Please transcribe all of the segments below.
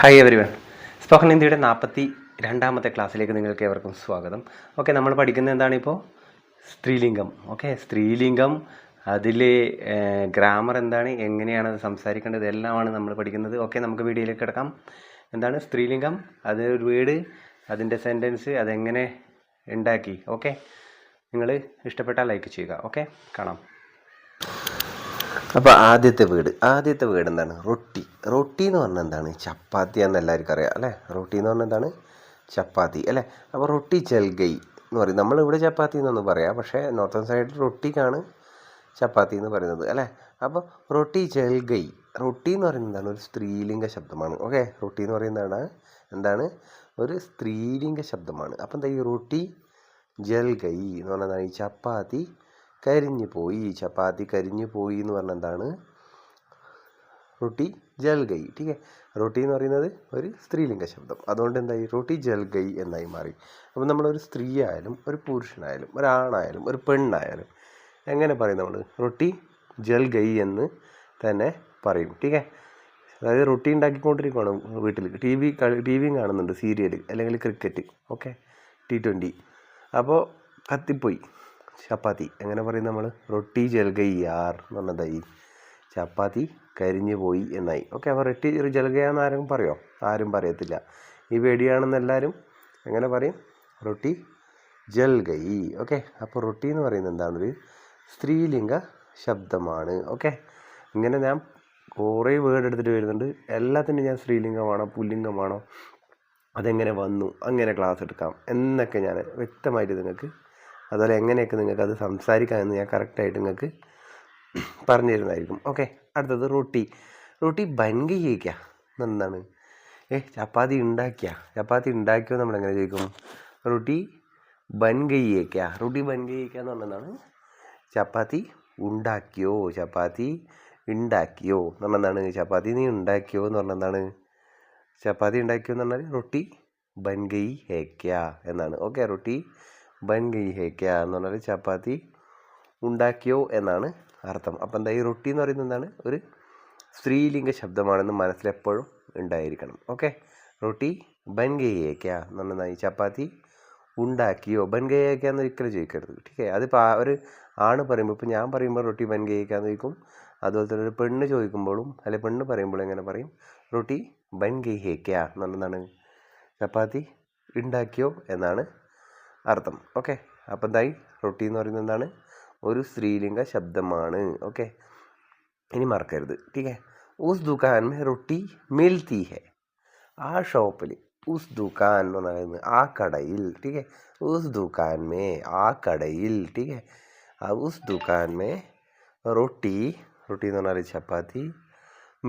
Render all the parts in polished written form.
Hi everyone, spoken ഹിന്ദിയുടെ 42ാമത്തെ ക്ലാസ്സിലേക്ക് നിങ്ങൾക്ക് ഏവർക്കും സ്വാഗതം. ഓക്കെ, നമ്മൾ പഠിക്കുന്നത് എന്താണിപ്പോൾ? സ്ത്രീലിംഗം. ഓക്കെ, സ്ത്രീലിംഗം, അതിലെ ഗ്രാമർ എന്താണ്, എങ്ങനെയാണ് അത് സംസാരിക്കേണ്ടത്, എല്ലാമാണ് നമ്മൾ പഠിക്കുന്നത്. ഓക്കെ, നമുക്ക് വീഡിയോയിലേക്ക് കിടക്കാം. എന്താണ് സ്ത്രീലിംഗം, അത് ഒരു വേർഡ്, അതിൻ്റെ സെൻറ്റൻസ്, അതെങ്ങനെ ഉണ്ടാക്കി. ഓക്കെ, നിങ്ങൾ ഇഷ്ടപ്പെട്ടാൽ ലൈക്ക് ചെയ്യുക. ഓക്കെ, കാണാം. അപ്പോൾ ആദ്യത്തെ വേർഡ് എന്താണ്? റൊട്ടി. റൊട്ടി എന്ന് പറഞ്ഞാൽ എന്താണ്? ചപ്പാത്തി എന്ന് എല്ലാവർക്കും അറിയാം അല്ലേ? റൊട്ടി എന്ന് പറഞ്ഞാൽ എന്താണ്? ചപ്പാത്തി അല്ലേ? അപ്പോൾ റൊട്ടി ജൽഗൈ എന്ന് പറയും. നമ്മളിവിടെ ചപ്പാത്തി എന്നൊന്നും പറയാം, പക്ഷേ നോർത്തേൺ സൈഡിൽ റൊട്ടിക്കാണ് ചപ്പാത്തി എന്ന് പറയുന്നത് അല്ലേ? അപ്പോൾ റൊട്ടി ജൽഗൈ, റൊട്ടി എന്ന് പറയുന്നത് എന്താണ്? ഒരു സ്ത്രീലിംഗ ശബ്ദമാണ്. ഓക്കെ, റൊട്ടി എന്ന് പറയുന്നതാണ് എന്താണ്? ഒരു സ്ത്രീലിംഗ ശബ്ദമാണ്. അപ്പം എന്താ ഈ റൊട്ടി ജൽഗൈ എന്ന് പറഞ്ഞാൽ ഈ ചപ്പാത്തി കരിഞ്ഞു പോയി. ചപ്പാത്തി കരിഞ്ഞു പോയി എന്ന് പറഞ്ഞാൽ എന്താണ്? റൊട്ടി ജൽഗൈ. ടീക്കെ, റൊട്ടി എന്ന് പറയുന്നത് ഒരു സ്ത്രീലിംഗ ശബ്ദം, അതുകൊണ്ട് എന്തായി? റൊട്ടി ജൽഗൈ എന്നായി മാറി. അപ്പം നമ്മളൊരു സ്ത്രീ ആയാലും ഒരു പുരുഷനായാലും ഒരാണായാലും ഒരു പെണ്ണായാലും എങ്ങനെ പറയും നമ്മൾ? റൊട്ടി ജൽഗൈ എന്ന് തന്നെ പറയും. ടീക്കെ, അതായത് റൊട്ടി ഉണ്ടാക്കിക്കൊണ്ടിരിക്കുകയാണ് വീട്ടിൽ, ടിവിയും കാണുന്നുണ്ട്, സീരിയൽ അല്ലെങ്കിൽ ക്രിക്കറ്റ്, ഓക്കെ, T20. അപ്പോൾ കത്തിപ്പോയി ചപ്പാത്തി, എങ്ങനെ പറയും നമ്മൾ? റൊട്ടി ജൽഗൈ യാർ എന്ന് പറഞ്ഞതായി ചപ്പാത്തി കരിഞ്ഞു പോയി എന്നായി. ഓക്കെ, അപ്പോൾ റൊട്ടി ജൽഗയാന്ന് ആരും പറയുമോ? ആരും പറയത്തില്ല. ഈ വെടിയാണെന്ന് എല്ലാവരും എങ്ങനെ പറയും? റൊട്ടി ജൽഗൈ. ഓക്കെ, അപ്പോൾ റൊട്ടി എന്ന് പറയുന്നത് എന്താണ്? ഒരു സ്ത്രീലിംഗ ശബ്ദമാണ്. ഓക്കെ, ഇങ്ങനെ ഞാൻ കുറേ വേർഡ് എടുത്തിട്ട് വരുന്നുണ്ട്. എല്ലാത്തിനും ഞാൻ സ്ത്രീലിംഗമാണോ പുല്ലിംഗമാണോ അതെങ്ങനെ വന്നു, അങ്ങനെ ക്ലാസ് എടുക്കാം എന്നൊക്കെ ഞാൻ വ്യക്തമായിട്ട് നിങ്ങൾക്ക്, അതുപോലെ എങ്ങനെയൊക്കെ നിങ്ങൾക്ക് അത് സംസാരിക്കാമെന്ന് ഞാൻ കറക്റ്റായിട്ട് നിങ്ങൾക്ക് പറഞ്ഞു തരുന്നതായിരിക്കും. ഓക്കെ, അടുത്തത് റൊട്ടി. റൊട്ടി ബൻഗയ്യേക്ക എന്താണ്? ചപ്പാത്തി ഉണ്ടാക്കിയോ നമ്മളെങ്ങനെ ചോദിക്കും? റൊട്ടി ബൻഗയ്യേക്ക. റൊട്ടി ബൻഗയ്യേക്ക എന്ന് പറഞ്ഞതാണ് ചപ്പാത്തി ഉണ്ടാക്കിയോ എന്ന് പറഞ്ഞതാണ്. ചപ്പാത്തി നീ ഉണ്ടാക്കിയോ എന്ന് പറഞ്ഞതാണ്. ചപ്പാത്തി ഉണ്ടാക്കിയോ എന്ന് പറഞ്ഞാൽ റൊട്ടി ബൻഗൈ ഹേക്ക എന്നാണ്. ഓക്കെ, റൊട്ടി ബൻഗൈ ഹേക്ക എന്ന് പറഞ്ഞാൽ ചപ്പാത്തി ഉണ്ടാക്കിയോ എന്നാണ് അർത്ഥം. അപ്പം എന്താ? ഈ റൊട്ടി എന്ന് പറയുന്നത് എന്താണ്? ഒരു സ്ത്രീലിംഗ ശബ്ദമാണെന്ന് മനസ്സിലെപ്പോഴും ഉണ്ടായിരിക്കണം. ഓക്കെ, റൊട്ടി ബൻഗൈ ഹേക്ക എന്ന് പറഞ്ഞാൽ ഈ ചപ്പാത്തി ഉണ്ടാക്കിയോ. ബൻഗൈ ഹേക്ക എന്ന് ഒരിക്കലും ചോദിക്കരുത്. ടീക്കെ, അതിപ്പോൾ ഒരു ആണ് പറയുമ്പോൾ, ഇപ്പോൾ ഞാൻ പറയുമ്പോൾ റൊട്ടി ബൻഗൈ ഹേക്ക എന്ന് ചോദിക്കും. അതുപോലെ തന്നെ ഒരു പെണ്ണ് ചോദിക്കുമ്പോഴും അല്ലെങ്കിൽ പെണ്ണ് പറയുമ്പോഴും എങ്ങനെ പറയും? റൊട്ടി ബൻഗൈ ഹേക്ക എന്ന് പറഞ്ഞതാണ് ചപ്പാത്തി ഉണ്ടാക്കിയോ എന്നാണ് അർത്ഥം. ഓക്കെ, അപ്പം എന്തായി? റൊട്ടി എന്ന് പറയുന്നത് എന്താണ്? ഒരു സ്ത്രീലിംഗ ശബ്ദമാണ്. ഓക്കെ, ഇനി മറക്കരുത്. ടീക്കെ, ഉസ് ദുകാൻ മേ റൊട്ടി മിൽത്തി ഹെ. ആ ഷോപ്പിൽ, ഉസ് ദുകാൻ എന്ന് പറയുന്നത് ആ കടയിൽ. ടീക്കെ, ഉസ് ദുകാൻ മേ ആ കടയിൽ. ടീക്കെ, ഉസ് ദുകാൻ മേ റൊട്ടി എന്ന് പറഞ്ഞാൽ ചപ്പാത്തി,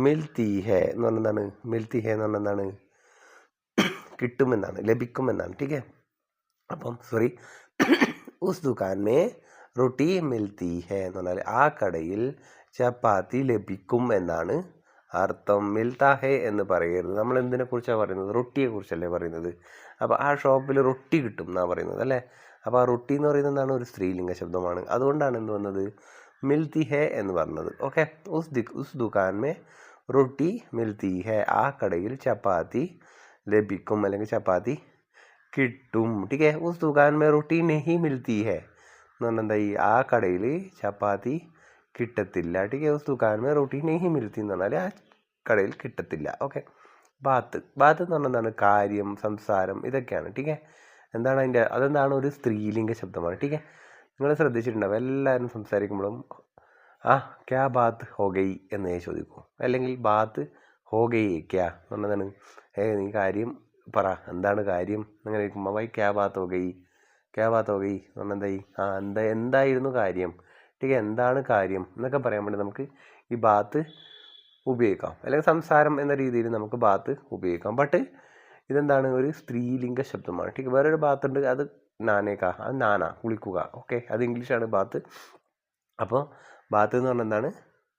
മിൽത്തി ഹെ എന്ന് പറഞ്ഞാൽ എന്താണ്? മിൽത്തി ഹെ എന്ന് പറഞ്ഞാൽ എന്താണ്? കിട്ടുമെന്നാണ്, ലഭിക്കുമെന്നാണ്. ടീക്കെ, അപ്പം സോറി, ഉസ് ദുകാൻ മേ റൊട്ടി മിൽത്തി ഹെ എന്ന് പറഞ്ഞാൽ ആ കടയിൽ ചപ്പാത്തി ലഭിക്കും എന്നാണ് അർത്ഥം. മിൽത്ത ഹെ എന്ന് പറയരുത്. നമ്മൾ എന്തിനെ കുറിച്ചാണ് പറയുന്നത്? റൊട്ടിയെ കുറിച്ചല്ലേ പറയുന്നത്. അപ്പോൾ ആ ഷോപ്പിൽ റൊട്ടി കിട്ടും എന്നാണ് പറയുന്നത് അല്ലേ? അപ്പോൾ ആ റൊട്ടി എന്ന് പറയുന്നത് എന്താണ്? ഒരു സ്ത്രീലിംഗ ശബ്ദമാണ്. അതുകൊണ്ടാണ് എന്ത് വന്നത്? മിൽത്തി ഹെ എന്ന് പറഞ്ഞത്. ഓക്കെ, ഉസ് ദുകാൻ മേ റൊട്ടി മിൽത്തി ഹെ, ആ കടയിൽ ചപ്പാത്തി ലഭിക്കും അല്ലെങ്കിൽ ചപ്പാത്തി കിട്ടും. ടീക്കെ, ഉസ് ദുകാൻ മേ റൊട്ടി നെഹി മിൽത്തി ഹെ എന്ന് പറഞ്ഞാൽ എന്തായി? ആ കടയിൽ ചപ്പാത്തി കിട്ടത്തില്ല. ടീക്കെ, ഉസ് ദുകാൻ മേ റൊട്ടി നെഹി മിൽത്തി എന്ന് പറഞ്ഞാൽ ആ കടയിൽ കിട്ടത്തില്ല. ഓക്കെ, ബാത്ത് എന്ന് പറഞ്ഞാൽ എന്താണ്? കാര്യം, സംസാരം, ഇതൊക്കെയാണ്. ടീക്കെ, എന്താണ് അതിൻ്റെ? അതെന്താണ്? ഒരു സ്ത്രീലിംഗ ശബ്ദമാണ്. ടീക്കെ, നിങ്ങൾ ശ്രദ്ധിച്ചിട്ടുണ്ടാവും, എല്ലാവരും സംസാരിക്കുമ്പോഴും ക്യാ ബാത്ത് ഹോ ഗൈ എന്നേ ചോദിക്കൂ, അല്ലെങ്കിൽ ബാത്ത് ഹോ ഗൈ ക്യാ എന്ന് പറഞ്ഞതാണ്. നീ കാര്യം പറ, എന്താണ് കാര്യം അങ്ങനെ ചോദിക്കുമ്പോൾ വൈ ക്യാ ബാത്ത് ഹോ ഗൈ എന്ന് പറഞ്ഞാൽ എന്തായി? എന്തായിരുന്നു കാര്യം? ടീക്കെ, എന്താണ് കാര്യം എന്നൊക്കെ പറയാൻ വേണ്ടി നമുക്ക് ഈ ബാത്ത് ഉപയോഗിക്കാം, അല്ലെങ്കിൽ സംസാരം എന്ന രീതിയിൽ നമുക്ക് ബാത്ത് ഉപയോഗിക്കാം. ബട്ട് ഇതെന്താണ്? ഒരു സ്ത്രീലിംഗ ശബ്ദമാണ്. ടീക്കെ, വേറൊരു ബാത്ത് ഉണ്ട്, അത് നാനേക്കാ, അത് നാനാ, കുളിക്കുക. ഓക്കെ, അത് ഇംഗ്ലീഷാണ് ബാത്ത്. അപ്പോൾ ബാത്ത് എന്ന് പറഞ്ഞാൽ എന്താണ്?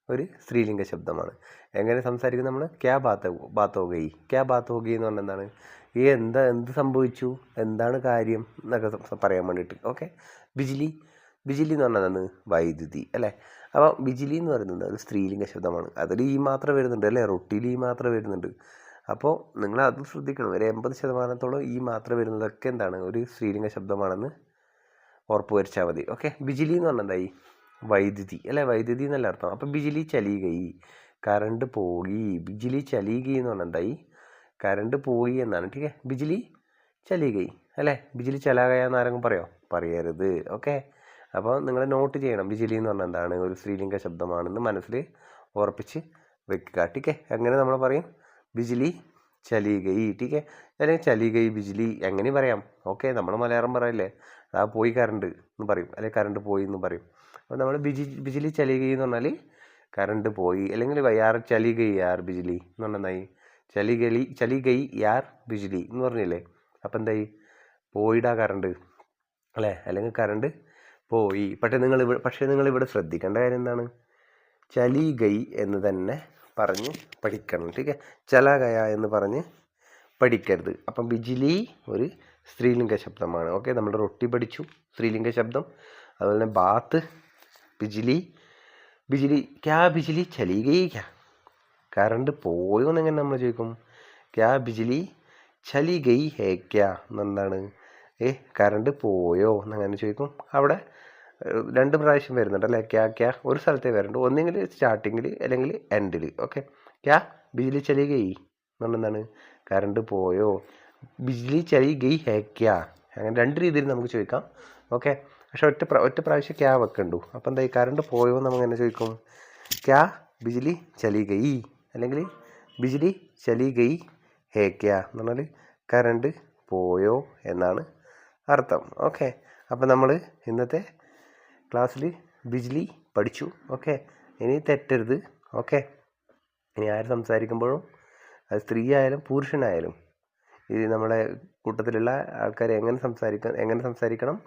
ഒരു സ്ത്രീലിംഗ ശബ്ദമാണ്. എങ്ങനെ സംസാരിക്കും നമ്മൾ? ക്യാ ബാത്ത് ഹോ ഗൈ എന്ന് പറഞ്ഞാൽ എന്താണ്? എന്ത് സംഭവിച്ചു, എന്താണ് കാര്യം എന്നൊക്കെ പറയാൻ വേണ്ടിയിട്ട്. ഓക്കെ, ബിജിലി എന്ന് പറഞ്ഞാൽ എന്താണ്? വൈദ്യുതി അല്ലേ? അപ്പോൾ ബിജിലി എന്ന് പറയുന്നത് ഒരു സ്ത്രീലിംഗ ശബ്ദമാണ്. അതിൽ ഈ മാത്രം വരുന്നുണ്ട് അല്ലേ? റൊട്ടിയിൽ ഈ മാത്രം വരുന്നുണ്ട്. അപ്പോൾ നിങ്ങൾ അത് ശ്രദ്ധിക്കണം. ഒരു 80% ഈ മാത്ര വരുന്നതൊക്കെ എന്താണ് ഒരു സ്ത്രീലിംഗ ശബ്ദമാണെന്ന് ഉറപ്പ് വരുത്താൽ മതി. ഓക്കെ. ബിജിലി എന്ന് പറഞ്ഞാൽ എന്തായി? വൈദ്യുതി അല്ലേ? വൈദ്യുതി എന്നല്ല അർത്ഥം. അപ്പം ബിജിലി ചലി ഗൈ, കറണ്ട് പോയി. ബിജിലി ചലി ഗൈ എന്ന് പറഞ്ഞാൽ എന്തായി? കറണ്ട് പോയി എന്നാണ്. ടീക്കെ. ബിജിലി ചലി ഗൈ അല്ലേ? ബിജിലി ചലാ ഗയ എന്ന് ആരെങ്കിലും പറയോ? പറയരുത്. ഓക്കെ. അപ്പോൾ നിങ്ങൾ നോട്ട് ചെയ്യണം. ബിജിലി എന്ന് പറഞ്ഞാൽ എന്താണ്? ഒരു സ്ത്രീലിംഗ ശബ്ദമാണെന്ന് മനസ്സിൽ ഉറപ്പിച്ച് വെക്കുക. ടീക്കെ. എങ്ങനെ നമ്മൾ പറയും? ബിജിലി ചലി ഗൈ. ടീക്കെ. അല്ലെങ്കിൽ ചലി ഗൈ ബിജിലി എങ്ങനെ പറയാം? ഓക്കെ. നമ്മൾ മലയാളം പറയില്ലേ? ആ പോയി കറണ്ട് എന്ന് പറയും, അല്ലെങ്കിൽ കറണ്ട് പോയി എന്ന് പറയും. അപ്പോൾ നമ്മൾ ബിജിലി ചലി ഗൈ എന്ന് പറഞ്ഞാൽ കറണ്ട് പോയി. അല്ലെങ്കിൽ യാർ ചലി ഗൈ യാർ ബിജിലി എന്ന് പറഞ്ഞാൽ എന്തായി? ചലി ഗൈ യാർ ബിജിലി എന്ന് പറഞ്ഞില്ലേ? അപ്പം എന്തായി? പോയിടാ കറണ്ട് അല്ലേ? അല്ലെങ്കിൽ കറണ്ട് പോയി. പക്ഷേ നിങ്ങളിവിടെ ശ്രദ്ധിക്കേണ്ട കാര്യം എന്താണ്? ചലി ഗൈ എന്ന് തന്നെ പറഞ്ഞ് പഠിക്കണം. ടീക്കെ. ചലാ ഗയ എന്ന് പറഞ്ഞ് പഠിക്കരുത്. അപ്പം ബിജിലി ഒരു സ്ത്രീലിംഗ ശബ്ദമാണ്. ഓക്കെ. നമ്മൾ റൊട്ടി പഠിച്ചു, സ്ത്രീലിംഗ ശബ്ദം. അതുപോലെ തന്നെ ബാത്ത്, ബിജിലി. ബിജിലി ക്യാ ബിജിലി ചലി ഗൈ ക്യാ? കറണ്ട് പോയോ എന്നെങ്ങനെ നമ്മൾ ചോദിക്കും? ക്യാ ബിജിലി ചലി ഗൈ ഹേ ക്യാ എന്നെന്താണ്? കറണ്ട് പോയോ എന്നങ്ങനെ ചോദിക്കും. അവിടെ 2 പ്രാവശ്യം വരുന്നുണ്ട് അല്ലേ? ക്യാ ക്യാ ഒരു സ്ഥലത്തേ വരുന്നുണ്ട്. ഒന്നെങ്കിൽ സ്റ്റാർട്ടിങ്ങിൽ അല്ലെങ്കിൽ എൻഡിൽ. ഓക്കെ. ക്യാ ബിജിലി ചലി ഗൈ എന്ന് പറഞ്ഞാൽ എന്താണ്? കറണ്ട് പോയോ. ബിജിലി ചലി ഗൈ ഹേ ക്യാ? അങ്ങനെ 2 രീതിയിൽ നമുക്ക് ചോദിക്കാം. ഓക്കെ. പക്ഷെ ഒറ്റ പ്രാവശ്യം ക്യാ വെക്കണ്ടു. അപ്പം എന്തായി? കറണ്ട് പോയോ നമ്മൾ എങ്ങനെ ചോദിക്കും? ക്യാ ബിജിലി ചലി ഗൈ, അല്ലെങ്കിൽ ബിജിലി ചലി ഗൈ ഹേ ക്യാ എന്ന് പറഞ്ഞാൽ കറണ്ട് പോയോ എന്നാണ് അർത്ഥം. ഓക്കെ. അപ്പം നമ്മൾ ഇന്നത്തെ ക്ലാസ്സിൽ ബിജിലി പഠിച്ചു. ഓക്കെ. ഇനി തെറ്റരുത്. ഓക്കെ. ഇനി ആര് സംസാരിക്കുമ്പോഴും, അത് സ്ത്രീ ആയാലും പുരുഷനായാലും, ഇത് നമ്മുടെ കൂട്ടത്തിലുള്ള ആൾക്കാർ എങ്ങനെ സംസാരിക്കണം?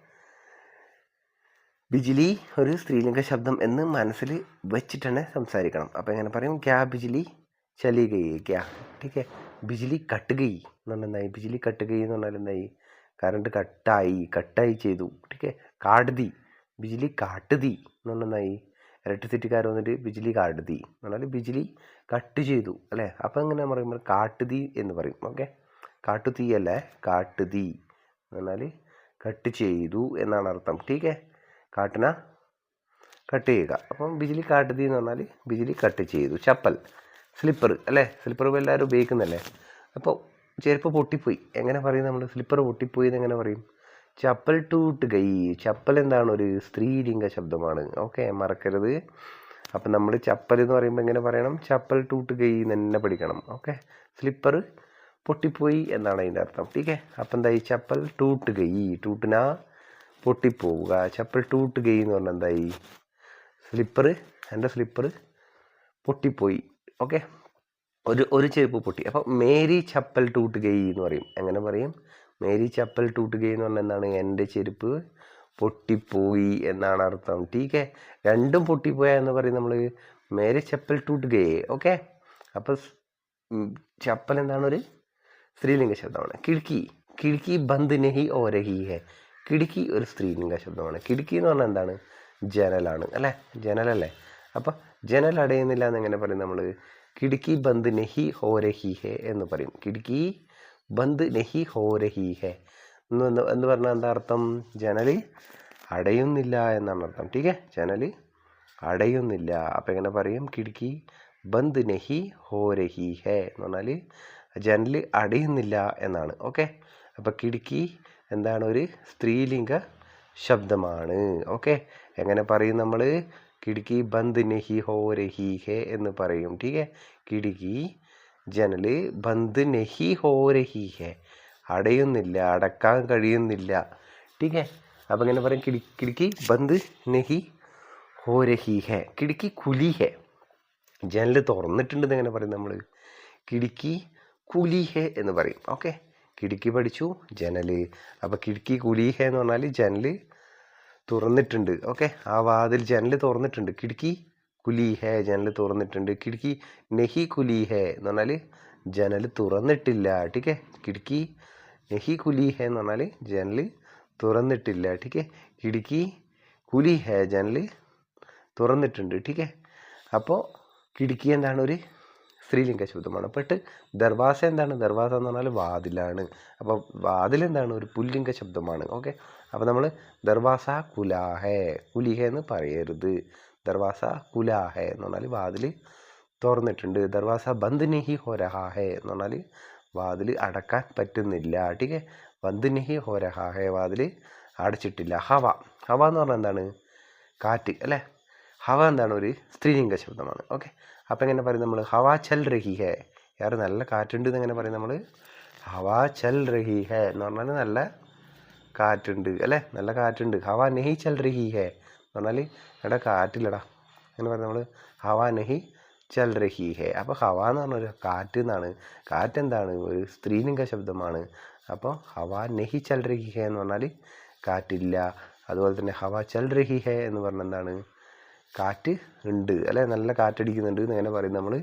ബിജിലി ഒരു സ്ത്രീലിംഗ ശബ്ദം എന്ന് മനസ്സിൽ വെച്ചിട്ട് തന്നെ സംസാരിക്കണം. അപ്പോൾ എങ്ങനെ പറയും? ക്യാ ബിജിലി ചലി ഗൈ ക്യാ? ടീക്കെ. ബിജിലി കട്ട് ഗൈ എന്ന് പറഞ്ഞാൽ എന്തായി? ബിജിലി കട്ട് ഗൈ എന്ന് പറഞ്ഞാൽ എന്തായി? കറണ്ട് കട്ടായി ചെയ്തു. ടീക്കെ. കാട്ടുതീ, ബിജിലി കാട്ടുതീ എന്ന് പറഞ്ഞാൽ എന്തായി? ഇലക്ട്രിസിറ്റിക്കാർ വന്നിട്ട് ബിജിലി കാട്ടുതീ എന്ന് പറഞ്ഞാൽ ബിജിലി കട്ട് ചെയ്തു അല്ലേ? അപ്പോൾ എങ്ങനെ പറയുമ്പോൾ കാട്ടുതീ എന്ന് പറയും. ഓക്കെ. കാട്ടുതീ അല്ലേ? കാട്ടുതീ എന്ന് പറഞ്ഞാൽ കട്ട് ചെയ്തു എന്നാണ് അർത്ഥം. ടീക്കെ. കാട്ടിന കട്ട് ചെയ്യുക. അപ്പം ബിജിലി കാട്ടുതീ എന്ന് പറഞ്ഞാൽ ബിജിലി കട്ട് ചെയ്തു. ചപ്പൽ, സ്ലിപ്പർ അല്ലേ? സ്ലിപ്പർ എല്ലാവരും ഉപയോഗിക്കുന്നല്ലേ? അപ്പോൾ ചെരുപ്പ് പൊട്ടിപ്പോയി എങ്ങനെ പറയും നമ്മൾ? സ്ലിപ്പർ പൊട്ടിപ്പോയി എന്ന് എങ്ങനെ പറയും? ചപ്പൽ ടൂട്ട് ഗൈ. ചപ്പൽ എന്താണ്? ഒരു സ്ത്രീലിംഗ ശബ്ദമാണ്. ഓക്കെ. മറക്കരുത്. അപ്പം നമ്മൾ ചപ്പൽ എന്ന് പറയുമ്പോൾ എങ്ങനെ പറയണം? ചപ്പൽ ടൂട്ട് ഗൈ എന്ന് തന്നെ പഠിക്കണം. ഓക്കെ. സ്ലിപ്പർ പൊട്ടിപ്പോയി എന്നാണ് അതിൻ്റെ അർത്ഥം. ടീക്കെ. അപ്പം എന്തായി? ചപ്പൽ ടൂട്ട് ഗൈ. ടൂട്ടിനാ പൊട്ടിപ്പോവുക. ചപ്പൽ ടൂട്ട് ഗൈ എന്ന് പറഞ്ഞാൽ എന്തായി? എൻ്റെ സ്ലിപ്പർ പൊട്ടിപ്പോയി. ഓക്കെ. ഒരു ചെരുപ്പ് പൊട്ടി. അപ്പോൾ മേരി ചപ്പൽ ടൂട്ട് ഗൈ എന്ന് പറയും. എങ്ങനെ പറയും? മേരി ചപ്പൽ ടൂട്ട് ഗൈ എന്ന് പറഞ്ഞാൽ എന്താണ്? എൻ്റെ ചെരുപ്പ് പൊട്ടിപ്പോയി എന്നാണ് അർത്ഥം. ടീക്കെ. രണ്ടും പൊട്ടിപ്പോയ എന്ന് പറയും നമ്മൾ മേരി ചപ്പൽ ടൂട്ട് ഗൈ. ഓക്കെ. അപ്പോൾ ചപ്പൽ എന്താണ്? ഒരു സ്ത്രീലിംഗ ശബ്ദമാണ്. കിടുക്കി ബന്ദ് നഹി ഹോ രഹി ഹെ. കിടുക്കി ഒരു സ്ത്രീലിംഗ ശബ്ദമാണ്. കിടുക്കി എന്ന് പറഞ്ഞാൽ എന്താണ്? ജനലാണ് അല്ലേ? ജനലല്ലേ? അപ്പം ജനൽ അടയുന്നില്ല എന്നെങ്ങനെ പറയും നമ്മൾ? കിടുക്കി ബന്ദ് നഹി ഹോ രഹി ഹെ എന്ന് പറയും. കിടുക്കി ബന്ദ് നഹി ഹോ രഹി ഹെ എന്ന് പറഞ്ഞാൽ എന്താ അർത്ഥം? ജനൽ അടയുന്നില്ല എന്നാണ് അർത്ഥം. ടീക്കെ. ജനൽ അടയുന്നില്ല. അപ്പം എങ്ങനെ പറയും? കിടുക്കി ബന്ദ് നഹി ഹോ രഹി ഹെ എന്ന് പറഞ്ഞാൽ ജനൽ അടയുന്നില്ല എന്നാണ്. ഓക്കെ. അപ്പം കിടുക്കി എന്താണ്? ഒരു സ്ത്രീലിംഗ ശബ്ദമാണ്. ഓക്കെ. എങ്ങനെ പറയും നമ്മൾ? കിടുക്കി ബന്ദ് നഹി ഹോ രഹി ഹെ എന്ന് പറയും. ടീക്കെ. കിടുക്കി ജനൽ ബന്ദ് നഹി ഹോ രഹി ഹെ, അടയുന്നില്ല, അടക്കാൻ കഴിയുന്നില്ല. ടീക്കെ. അപ്പം എങ്ങനെ പറയും? കിടുക്കി ബന്ദ് നഹി ഹോ രഹി ഹെ. കിടുക്കി ഖുലി ഹെ. ജനൽ തുറന്നിട്ടുണ്ടെന്ന് എങ്ങനെ പറയും നമ്മൾ? കിടുക്കി ഖുലി ഹെ എന്ന് പറയും. ഓക്കെ. കിടുക്കി പഠിച്ചു, ജനൽ. അപ്പോൾ കിടുക്കി ഖുലി ഹെ എന്ന് പറഞ്ഞാൽ ജനൽ തുറന്നിട്ടുണ്ട്. ഓക്കെ. ആ വാതിൽ ജനൽ തുറന്നിട്ടുണ്ട്. കിടുക്കി ഖുലി ഹെ, ജനൽ തുറന്നിട്ടുണ്ട്. കിടുക്കി നെഹി ഖുലി ഹെ എന്ന് പറഞ്ഞാൽ ജനൽ തുറന്നിട്ടില്ല. ടീക്കെ. കിടുക്കി നെഹി ഖുലി ഹെ എന്ന് പറഞ്ഞാൽ ജനൽ തുറന്നിട്ടില്ല. ടീക്കെ. കിടുക്കി ഖുലി ഹെ, ജനൽ തുറന്നിട്ടുണ്ട്. ടീക്കെ. അപ്പോൾ കിടുക്കി എന്താണ്? ഒരു സ്ത്രീലിംഗ ശബ്ദമാണ്. ബട്ട് ദർവാസ എന്താണ്? ദർവാസ എന്ന് പറഞ്ഞാൽ വാതിലാണ്. അപ്പോൾ വാതിൽ എന്താണ്? ഒരു പുല്ലിംഗ ശബ്ദമാണ്. ഓക്കെ, അപ്പോൾ നമ്മൾ ദർവാസ കുലാഹേ, കുലിഹേ എന്ന് പറയരുത്. ദർവാസ കുലാഹേ എന്ന് പറഞ്ഞാൽ വാതിൽ തുറന്നിട്ടുണ്ട്. ദർവാസ ബന്ദ് നഹി ഹോ രഹാ ഹേ എന്ന് പറഞ്ഞാൽ വാതിൽ അടക്കാൻ പറ്റുന്നില്ല. ടീക്കെ, ബന്ദ് നഹി ഹോ രഹാ ഹേ, വാതിൽ അടച്ചിട്ടില്ല. ഹവ, ഹവ എന്ന് പറഞ്ഞാൽ എന്താണ്? കാറ്റ് അല്ലേ. ഹവ എന്താണ്? ഒരു സ്ത്രീലിംഗ ശബ്ദമാണ്. ഓക്കെ, അപ്പം എങ്ങനെ പറയും നമ്മൾ? ഹവ ചൽ രഹി ഹേ, യാർ നല്ല കാറ്റുണ്ട് എന്ന് എങ്ങനെ പറയും നമ്മൾ? ഹവ ചൽ രഹി ഹേ എന്ന് പറഞ്ഞാൽ നല്ല കാറ്റുണ്ട് അല്ലേ, നല്ല കാറ്റുണ്ട്. ഹവ നഹി ചൽ രഹി ഹേ എന്ന് പറഞ്ഞാൽ എടാ കാറ്റില്ലടാ, അങ്ങനെ പറയും നമ്മൾ. ഹവ നഹി ചൽ രഹി ഹേ. അപ്പോൾ ഹവ എന്ന് പറഞ്ഞൊരു കാറ്റ് എന്നാണ്. കാറ്റ് എന്താണ്? ഒരു സ്ത്രീലിംഗ ശബ്ദമാണ്. അപ്പോൾ ഹവ നഹി ചൽ രഹി ഹേ എന്ന് പറഞ്ഞാൽ കാറ്റില്ല. അതുപോലെ തന്നെ ഹവ ചൽ രഹി ഹേ എന്ന് പറഞ്ഞാൽ എന്താണ്? കാറ്റ് ഉണ്ട് അല്ലേ, നല്ല കാറ്റടിക്കുന്നുണ്ട് എന്നെങ്ങനെ പറയും നമ്മൾ?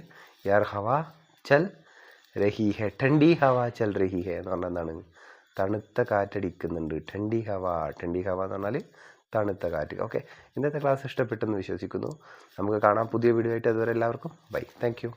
യാർ ഹവ ചൽ രഹി ഹേ, ठंडी ഹവ ചൽ രഹി ഹേ എന്ന് പറഞ്ഞാൽ എന്താണ്? തണുത്ത കാറ്റടിക്കുന്നുണ്ട്. ठंडी ഹവ, ठंडी ഹവ എന്ന് പറഞ്ഞാൽ തണുത്ത കാറ്റ്. ഓക്കെ, ഇന്നത്തെ ക്ലാസ് ഇഷ്ടപ്പെട്ടെന്ന് വിശ്വസിക്കുന്നു. നമുക്ക് കാണാം പുതിയ വീഡിയോ ആയിട്ട്. അതുവരെ എല്ലാവർക്കും ബൈ, താങ്ക് യു.